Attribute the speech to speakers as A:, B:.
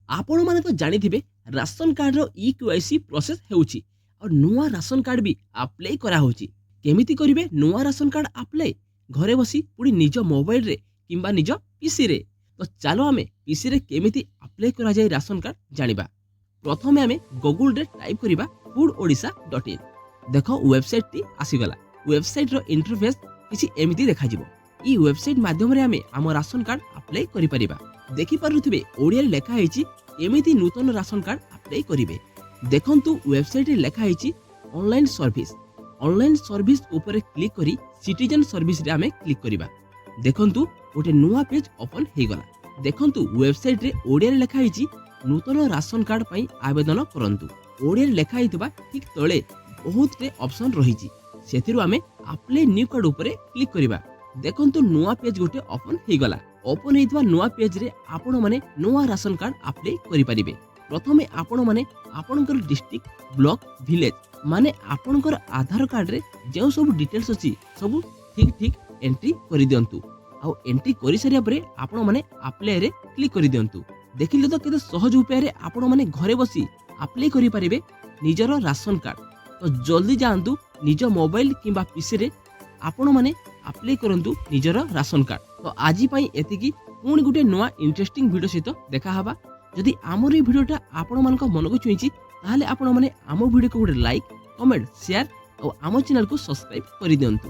A: आपण माने तो जानिथिबे राशन कार्ड रो ई-केवाईसी प्रोसेस हेउची और नुआ राशन कार्ड भी अप्लाई करा होची। केमिति करिवे नुआ राशन कार्ड अप्लाई घरे बसी पुडी निज मोबाइल रे किंबा निज पीसी रे। तो चलो आमे पीसी रे केमिति अप्लाई करा जाय राशन कार्ड जानिबा। प्रथमे आमे गूगल रे टाइप करिबा foododisha.in। देखो वेबसाइट टी आसीगला। वेबसाइट रो इंटरफेस किछि एमिति देखा जिवो। ई वेबसाइट माध्यम रे आमे हम राशन कार्ड अप्लाई करि परिबा। देखि पारुथिबे ओडिया लेखा हेछि एमिति नूतन राशन कार्ड अप्लाई करिवे। देखंतु वेबसाइट रे लेखा हेछि ऑनलाइन सर्विस। ऑनलाइन सर्विस ऊपर क्लिक करी सिटीजन सर्विस रे आमे क्लिक करिबा। देखंतु गोटे नुआ पेज ओपन हे गला। देखंतु वेबसाइट रे ओडिया लेखा हेछि नूतन राशन कार्ड पई आवेदन करंतु। ओडिया लेखा हेतबा ठीक तळे बहुत रे ऑप्शन रहिछि। सेथिरु आमे अप्लाई न्यू कार्ड ऊपर क्लिक करिबा। देखंतु नुआ पेज गोटे ओपन हे गला। ओपन हेतबा नुआ पेज रे आपण माने नुआ राशन कार्ड अप्लाई करि परिबे। प्रथमे आपण माने आपणकर डिस्ट्रिक्ट ब्लॉक विलेज माने आपणकर आधार कार्ड रे जे सब डिटेल्स अछि सब ठीक ठीक एंट्री करि दियंतु। आ एंट्री करि सरिया परे आपण माने अप्लाई रे क्लिक करि दियंतु। देखिले तो केते सहज उपाय रे आपण माने घरे बसी अप्लाई करि परिबे निजरो राशन कार्ड। तो जल्दी जानतु निज मोबाइल किंबा पीसी रे आपण माने अप्लाई करंतु निजरो राशन कार्ड। तो आज पई एतिकी पुणी गुटे नुआ इंटरेस्टिंग वीडियो सहित देखा हबा। जदि आमर ए वीडियोटा आपण मानक मन को छुईची ताहले आपण माने आम वीडियो को गुटे लाइक कमेंट शेयर और आम चैनल को सब्सक्राइब करि दियंतु।